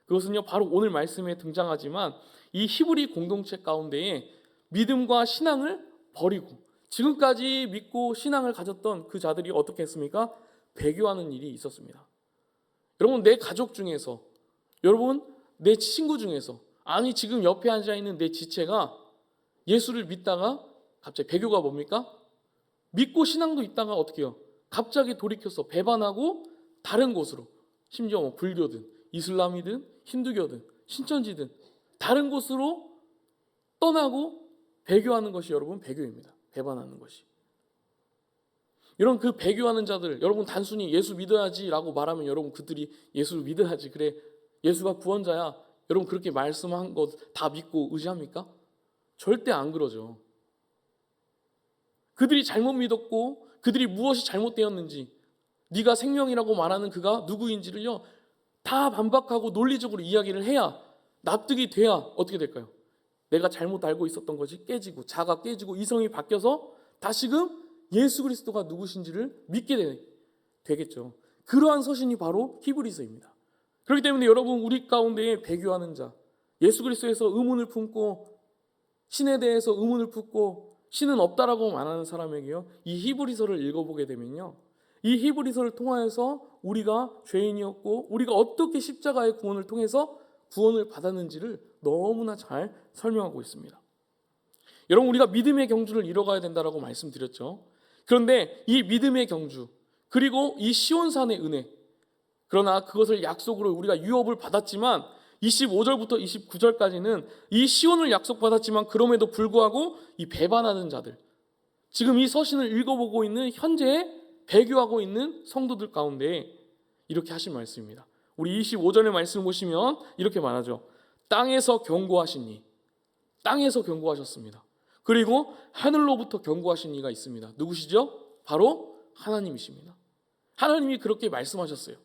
그것은요 바로 오늘 말씀에 등장하지만 이 히브리 공동체 가운데에 믿음과 신앙을 버리고 지금까지 믿고 신앙을 가졌던 그 자들이 어떻게 했습니까? 배교하는 일이 있었습니다. 여러분 내 가족 중에서, 여러분 내 친구 중에서, 아니 지금 옆에 앉아있는 내 지체가 예수를 믿다가 갑자기 배교가 뭡니까? 믿고 신앙도 있다가 어떻게 해요? 갑자기 돌이켜서 배반하고 다른 곳으로, 심지어 뭐 불교든 이슬람이든 힌두교든 신천지든 다른 곳으로 떠나고 배교하는 것이 여러분 배교입니다. 배반하는 것이. 여러분 그 배교하는 자들, 여러분 단순히 예수 믿어야지라고 말하면 여러분 그들이 예수를 믿어야지, 그래 예수가 구원자야, 여러분 그렇게 말씀한 것 다 믿고 의지합니까? 절대 안 그러죠. 그들이 잘못 믿었고 그들이 무엇이 잘못되었는지, 네가 생명이라고 말하는 그가 누구인지를요 다 반박하고 논리적으로 이야기를 해야, 납득이 돼야 어떻게 될까요? 내가 잘못 알고 있었던 것이 깨지고 자가 깨지고 이성이 바뀌어서 다시금 예수 그리스도가 누구신지를 믿게 되겠죠. 그러한 서신이 바로 히브리서입니다. 그렇기 때문에 여러분 우리 가운데에 배교하는 자, 예수 그리스도에서 의문을 품고 신에 대해서 의문을 품고 신은 없다라고 말하는 사람에게요, 이 히브리서를 읽어보게 되면요, 이 히브리서를 통하여서 우리가 죄인이었고 우리가 어떻게 십자가의 구원을 통해서 구원을 받았는지를 너무나 잘 설명하고 있습니다. 여러분 우리가 믿음의 경주를 이뤄가야 된다라고 말씀드렸죠. 그런데 이 믿음의 경주, 그리고 이 시온산의 은혜, 그러나 그것을 약속으로 우리가 유업을 받았지만 25절부터 29절까지는 이 시온을 약속받았지만 그럼에도 불구하고 이 배반하는 자들, 지금 이 서신을 읽어보고 있는 현재 배교하고 있는 성도들 가운데 이렇게 하신 말씀입니다. 우리 25절의 말씀을 보시면 이렇게 말하죠. 땅에서 경고하신 이, 땅에서 경고하셨습니다. 그리고 하늘로부터 경고하신 이가 있습니다. 누구시죠? 바로 하나님이십니다. 하나님이 그렇게 말씀하셨어요.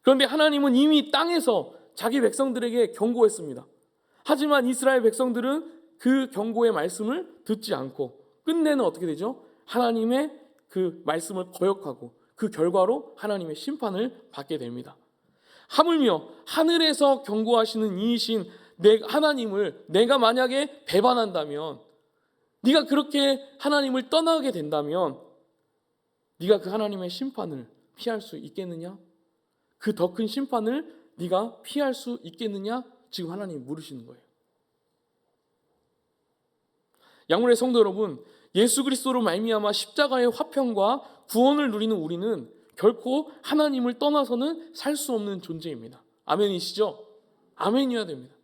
그런데 하나님은 이미 땅에서 자기 백성들에게 경고했습니다. 하지만 이스라엘 백성들은 그 경고의 말씀을 듣지 않고 끝내는 어떻게 되죠? 하나님의 그 말씀을 거역하고 그 결과로 하나님의 심판을 받게 됩니다. 하물며 하늘에서 경고하시는 이이신 하나님을 내가 만약에 배반한다면, 네가 그렇게 하나님을 떠나게 된다면 네가 그 하나님의 심판을 피할 수 있겠느냐? 그 더 큰 심판을 네가 피할 수 있겠느냐? 지금 하나님이 물으시는 거예요. 양문의 성도 여러분, 예수 그리스도로 말미암아 십자가의 화평과 구원을 누리는 우리는 결코 하나님을 떠나서는 살 수 없는 존재입니다. 아멘이시죠? 아멘이어야 됩니다.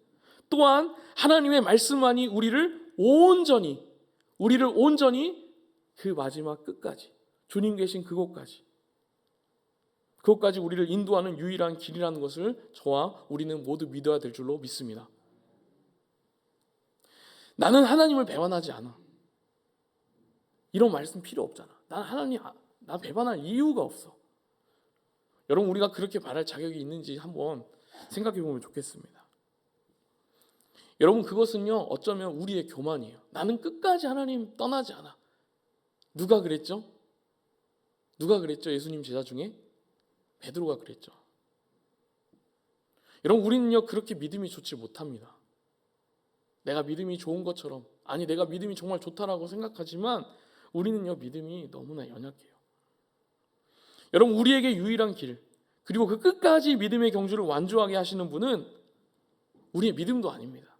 또한 하나님의 말씀만이 우리를 온전히 그 마지막 끝까지, 주님 계신 그곳까지 우리를 인도하는 유일한 길이라는 것을 저와 우리는 모두 믿어야 될 줄로 믿습니다. 나는 하나님을 배반하지 않아, 이런 말씀 필요 없잖아. 나 배반할 이유가 없어. 여러분 우리가 그렇게 말할 자격이 있는지 한번 생각해 보면 좋겠습니다. 여러분 그것은요 어쩌면 우리의 교만이에요. 나는 끝까지 하나님 떠나지 않아. 누가 그랬죠? 예수님 제자 중에? 베드로가 그랬죠. 여러분 우리는요 그렇게 믿음이 좋지 못합니다. 내가 믿음이 좋은 것처럼, 아니 내가 믿음이 정말 좋다라고 생각하지만 우리는요 믿음이 너무나 연약해요. 여러분 우리에게 유일한 길, 그리고 그 끝까지 믿음의 경주를 완주하게 하시는 분은 우리의 믿음도 아닙니다.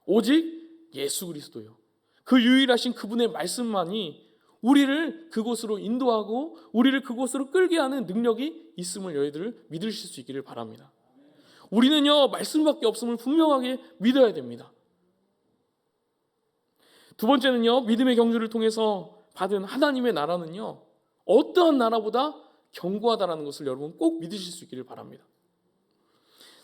오직 예수 그리스도요. 그 유일하신 그분의 말씀만이 우리를 그곳으로 인도하고 우리를 그곳으로 끌게 하는 능력이 있음을 너희들 믿으실 수 있기를 바랍니다. 우리는요 말씀밖에 없음을 분명하게 믿어야 됩니다. 두 번째는요, 믿음의 경주를 통해서 받은 하나님의 나라는요, 어떠한 나라보다 견고하다라는 것을 여러분 꼭 믿으실 수 있기를 바랍니다.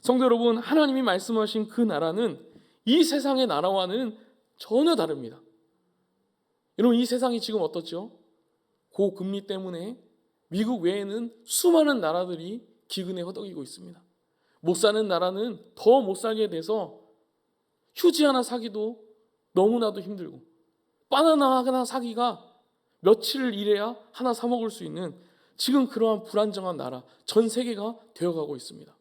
성도 여러분, 하나님이 말씀하신 그 나라는 이 세상의 나라와는 전혀 다릅니다. 여러분, 이 세상이 지금 어떻죠? 고금리 때문에 미국 외에는 수많은 나라들이 기근에 허덕이고 있습니다. 못 사는 나라는 더 못 살게 돼서 휴지 하나 사기도 너무나도 힘들고, 바나나 하나 사기가 며칠 일해야 하나 사 먹을 수 있는 지금 그러한 불안정한 나라, 전 세계가 되어가고 있습니다.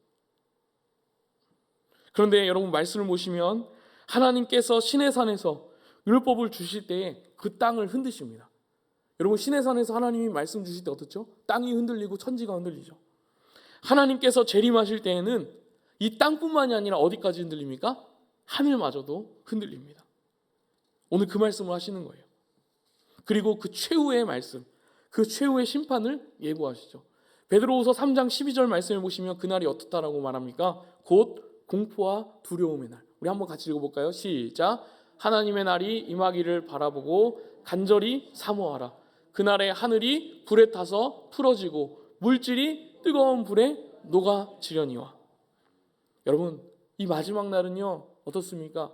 그런데 여러분, 말씀을 보시면 하나님께서 시내산에서 율법을 주실 때에 그 땅을 흔드십니다. 여러분, 시내산에서 하나님이 말씀 주실 때 어떻죠? 땅이 흔들리고 천지가 흔들리죠. 하나님께서 재림하실 때에는 이 땅뿐만이 아니라 어디까지 흔들립니까? 하늘마저도 흔들립니다. 오늘 그 말씀을 하시는 거예요. 그리고 그 최후의 말씀, 그 최후의 심판을 예고하시죠. 베드로후서 3장 12절 말씀을 보시면 그날이 어떻다라고 말합니까? 곧 공포와 두려움의 날. 우리 한번 같이 읽어볼까요? 시작. 하나님의 날이 임하기를 바라보고 간절히 사모하라. 그날에 하늘이 불에 타서 풀어지고 물질이 뜨거운 불에 녹아지려니와. 여러분, 이 마지막 날은요, 어떻습니까?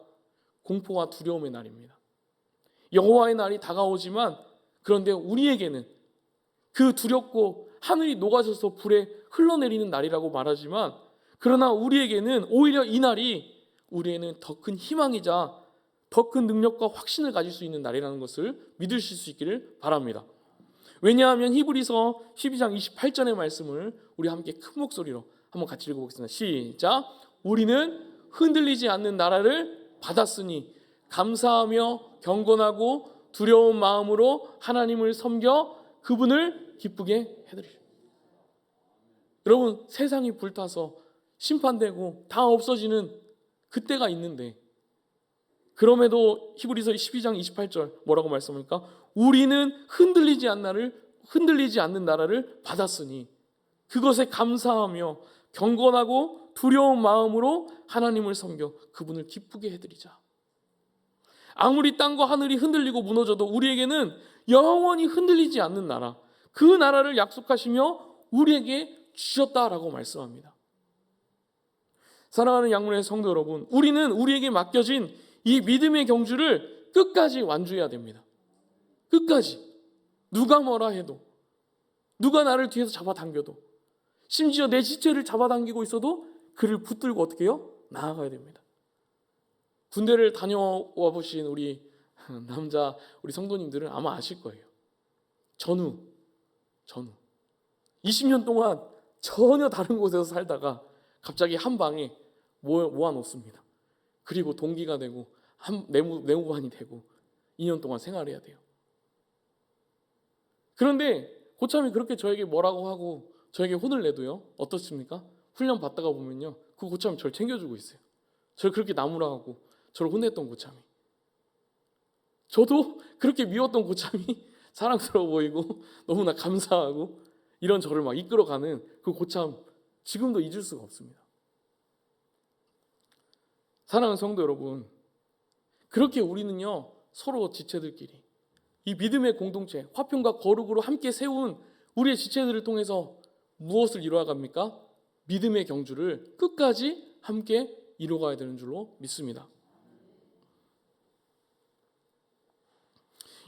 공포와 두려움의 날입니다. 여호와의 날이 다가오지만, 그런데 우리에게는 그 두렵고 하늘이 녹아져서 불에 흘러내리는 날이라고 말하지만, 그러나 우리에게는 오히려 이 날이 우리에는 더 큰 희망이자 더 큰 능력과 확신을 가질 수 있는 날이라는 것을 믿으실 수 있기를 바랍니다. 왜냐하면 히브리서 12장 28절의 말씀을 우리 함께 큰 목소리로 한번 같이 읽어보겠습니다. 시작. 우리는 흔들리지 않는 나라를 받았으니 감사하며 경건하고 두려운 마음으로 하나님을 섬겨 그분을 기쁘게 해드리죠. 여러분, 세상이 불타서 심판되고 다 없어지는 그때가 있는데, 그럼에도 히브리서 12장 28절 뭐라고 말씀합니까? 우리는 흔들리지 않는 나라를 받았으니 그것에 감사하며 경건하고 두려운 마음으로 하나님을 섬겨 그분을 기쁘게 해드리자. 아무리 땅과 하늘이 흔들리고 무너져도 우리에게는 영원히 흔들리지 않는 나라, 그 나라를 약속하시며 우리에게 주셨다라고 말씀합니다. 사랑하는 양문의 성도 여러분, 우리는 우리에게 맡겨진 이 믿음의 경주를 끝까지 완주해야 됩니다. 끝까지. 누가 뭐라 해도, 누가 나를 뒤에서 잡아당겨도, 심지어 내 지체를 잡아당기고 있어도 그를 붙들고 어떻게 해요? 나아가야 됩니다. 군대를 다녀와 보신 우리 남자, 우리 성도님들은 아마 아실 거예요. 전후 20년 동안 전혀 다른 곳에서 살다가 갑자기 한 방에 모아놓습니다. 그리고 동기가 되고 내무반이 되고 2년 동안 생활해야 돼요. 그런데 고참이 그렇게 저에게 뭐라고 하고 저에게 혼을 내도요, 어떻습니까? 훈련 받다가 보면요, 그 고참이 저를 챙겨주고 있어요. 저를 그렇게 나무라 하고 저를 혼냈던 고참이, 저도 그렇게 미웠던 고참이 사랑스러워 보이고 너무나 감사하고 이런 저를 막 이끌어가는 그 고참, 지금도 잊을 수가 없습니다. 사랑하는 성도 여러분, 그렇게 우리는요, 서로 지체들끼리 이 믿음의 공동체, 화평과 거룩으로 함께 세운 우리의 지체들을 통해서 무엇을 이루어갑니까? 믿음의 경주를 끝까지 함께 이루어가야 되는 줄로 믿습니다.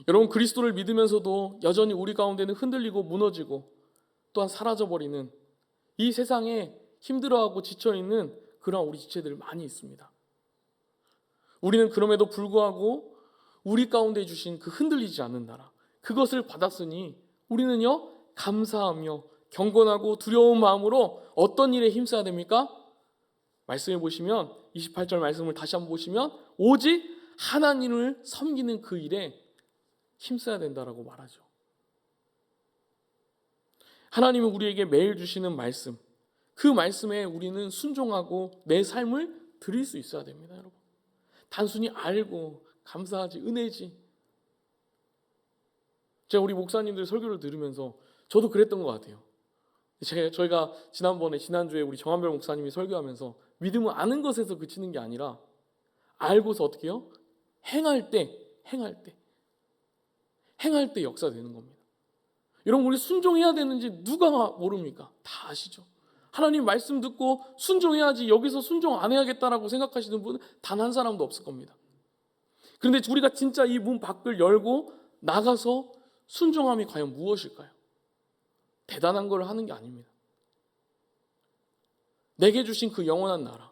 여러분, 그리스도를 믿으면서도 여전히 우리 가운데는 흔들리고 무너지고 또한 사라져버리는 이 세상에 힘들어하고 지쳐있는 그런 우리 지체들 많이 있습니다. 우리는 그럼에도 불구하고 우리 가운데 주신 그 흔들리지 않는 나라, 그것을 받았으니 우리는요, 감사하며 경건하고 두려운 마음으로 어떤 일에 힘써야 됩니까? 말씀해 보시면 28절 말씀을 다시 한번 보시면 오직 하나님을 섬기는 그 일에 힘써야 된다라고 말하죠. 하나님은 우리에게 매일 주시는 말씀, 그 말씀에 우리는 순종하고 내 삶을 드릴 수 있어야 됩니다, 여러분. 단순히 알고 감사하지, 은혜지. 제가 우리 목사님들 설교를 들으면서 저도 그랬던 것 같아요. 저희가 지난주에 우리 정한별 목사님이 설교하면서 믿음은 아는 것에서 그치는 게 아니라 알고서 어떻게 해요? 행할 때 행할 때 역사되는 겁니다. 여러분, 우리 순종해야 되는지 누가 모릅니까? 다 아시죠? 하나님 말씀 듣고 순종해야지, 여기서 순종 안 해야겠다라고 생각하시는 분은 단 한 사람도 없을 겁니다. 그런데 우리가 진짜 이 문 밖을 열고 나가서 순종함이 과연 무엇일까요? 대단한 걸 하는 게 아닙니다. 내게 주신 그 영원한 나라,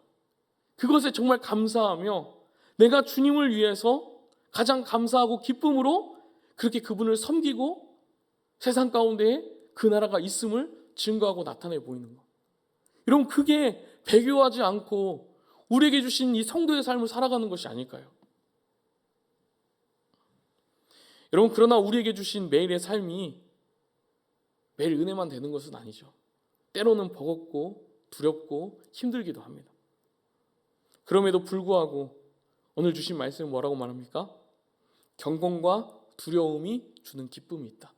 그것에 정말 감사하며 내가 주님을 위해서 가장 감사하고 기쁨으로 그렇게 그분을 섬기고 세상 가운데에 그 나라가 있음을 증거하고 나타내 보이는 것. 여러분, 그게 배교하지 않고 우리에게 주신 이 성도의 삶을 살아가는 것이 아닐까요? 여러분, 그러나 우리에게 주신 매일의 삶이 매일 은혜만 되는 것은 아니죠. 때로는 버겁고 두렵고 힘들기도 합니다. 그럼에도 불구하고 오늘 주신 말씀은 뭐라고 말합니까? 경건과 두려움이 주는 기쁨이 있다.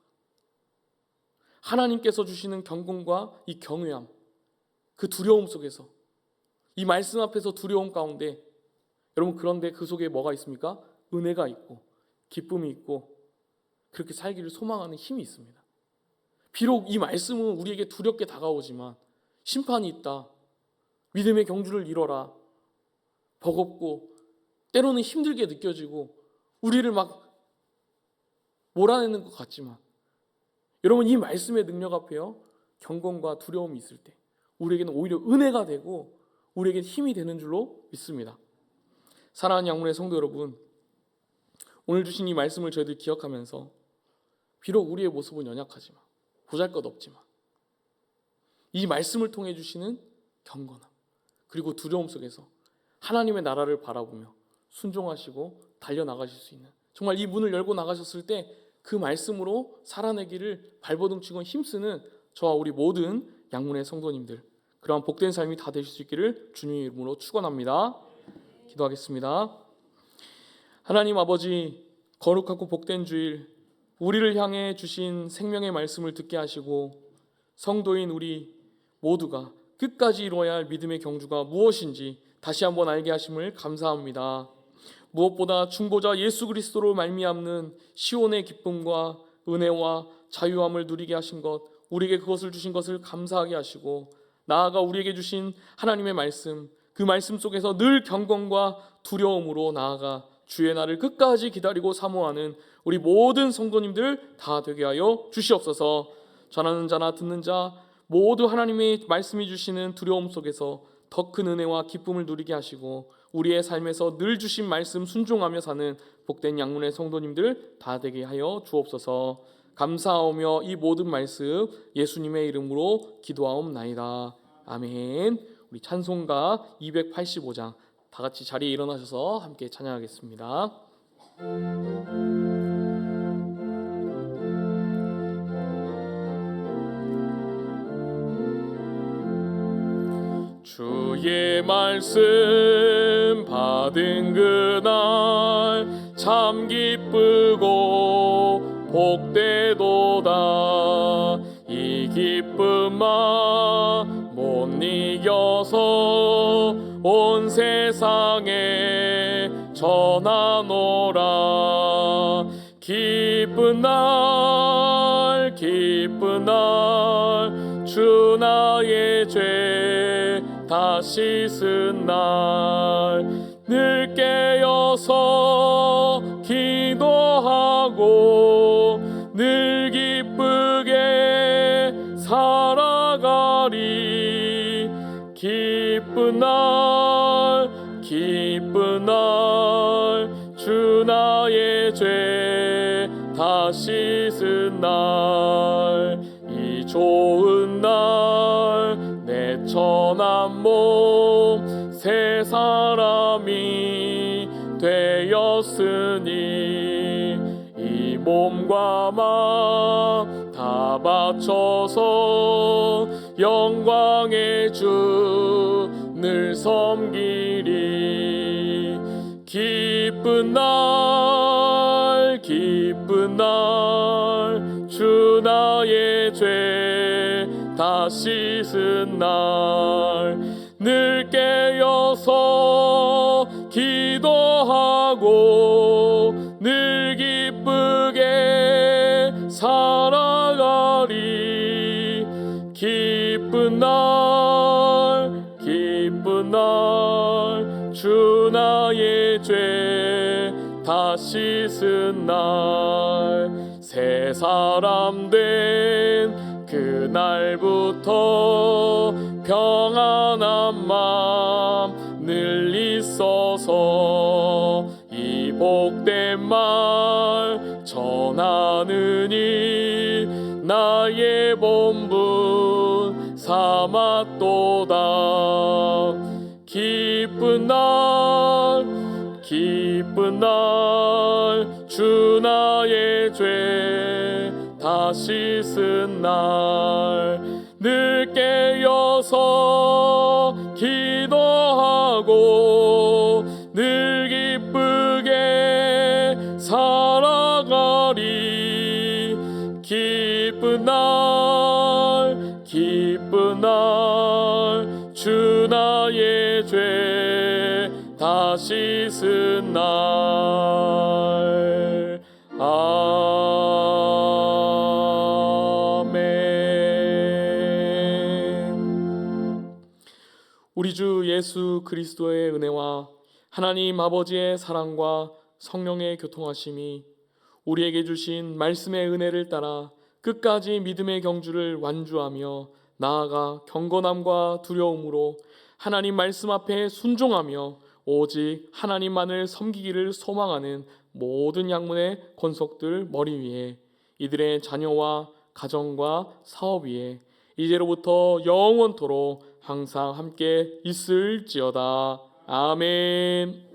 하나님께서 주시는 경건과 이 경외함, 그 두려움 속에서, 이 말씀 앞에서 두려움 가운데, 여러분, 그런데 그 속에 뭐가 있습니까? 은혜가 있고 기쁨이 있고 그렇게 살기를 소망하는 힘이 있습니다. 비록 이 말씀은 우리에게 두렵게 다가오지만 심판이 있다, 믿음의 경주를 이뤄라, 버겁고 때로는 힘들게 느껴지고 우리를 막 몰아내는 것 같지만, 여러분, 이 말씀의 능력 앞에요, 경건과 두려움이 있을 때 우리에게는 오히려 은혜가 되고 우리에게 힘이 되는 줄로 믿습니다. 사랑하는 양문의 성도 여러분, 오늘 주신 이 말씀을 저희들 기억하면서 비록 우리의 모습은 연약하지만, 보잘것없지만, 이 말씀을 통해 주시는 경건함 그리고 두려움 속에서 하나님의 나라를 바라보며 순종하시고 달려나가실 수 있는, 정말 이 문을 열고 나가셨을 때 그 말씀으로 살아내기를 발버둥치고 힘쓰는 저와 우리 모든 양문의 성도님들, 그러한 복된 삶이 다 되실 수 있기를 주님의 이름으로 축원합니다. 기도하겠습니다. 하나님 아버지, 거룩하고 복된 주일, 우리를 향해 주신 생명의 말씀을 듣게 하시고 성도인 우리 모두가 끝까지 이루어야 할 믿음의 경주가 무엇인지 다시 한번 알게 하심을 감사합니다. 무엇보다 중보자 예수 그리스도로 말미암는 시온의 기쁨과 은혜와 자유함을 누리게 하신 것, 우리에게 그것을 주신 것을 감사하게 하시고, 나아가 우리에게 주신 하나님의 말씀, 그 말씀 속에서 늘 경건과 두려움으로 나아가 주의 날을 끝까지 기다리고 사모하는 우리 모든 성도님들 다 되게 하여 주시옵소서. 전하는 자나 듣는 자 모두 하나님의 말씀이 주시는 두려움 속에서 더 큰 은혜와 기쁨을 누리게 하시고 우리의 삶에서 늘 주신 말씀 순종하며 사는 복된 양문의 성도님들 다 되게 하여 주옵소서. 감사하며 이 모든 말씀 예수님의 이름으로 기도하옵나이다. 아멘. 우리 찬송가 285장 다 같이 자리에 일어나셔서 함께 찬양하겠습니다. 주의 말씀 받은 그날 참 기쁘고 복되도다. 이 기쁨만 못 이겨서 온 세상에 전하노라. 기쁜 날 주 나의 죄 다 씻은 날 늘 깨어서 기도하고 늘 기쁘게 살아가리. 기쁜 날 주 나의 죄 다 씻은 날 이 좋은 날 내 천한 몸 새 사람이 되었으니 이 몸과 마음 다 바쳐서 영광의 주 늘 섬기리. 기쁜 날 주 나의 죄 다 씻은 날 늘 깨어서 기도하고 늘 기쁘게 살아가리. 기쁜 날 주 나의 죄 다 씻은 날. 새 사람 된 그날부터 평안한 맘 늘 있어서 이 복된 말 전하느니 나의 본분 삼았도다. 기쁜 날 주 나의 죄 다 씻은 날. 늘 깨어서 기도하고 늘 기쁘게 살아가리. 기쁜 날 주 나의 죄 다 씻은 날. 아멘. 우리 주 예수 그리스도의 은혜와 하나님 아버지의 사랑과 성령의 교통하심이 우리에게 주신 말씀의 은혜를 따라 끝까지 믿음의 경주를 완주하며 나아가 경건함과 두려움으로 하나님 말씀 앞에 순종하며 오직 하나님만을 섬기기를 소망하는 모든 양문의 권속들 머리 위에, 이들의 자녀와 가정과 사업 위에 이제로부터 영원토록 항상 함께 있을지어다. 아멘.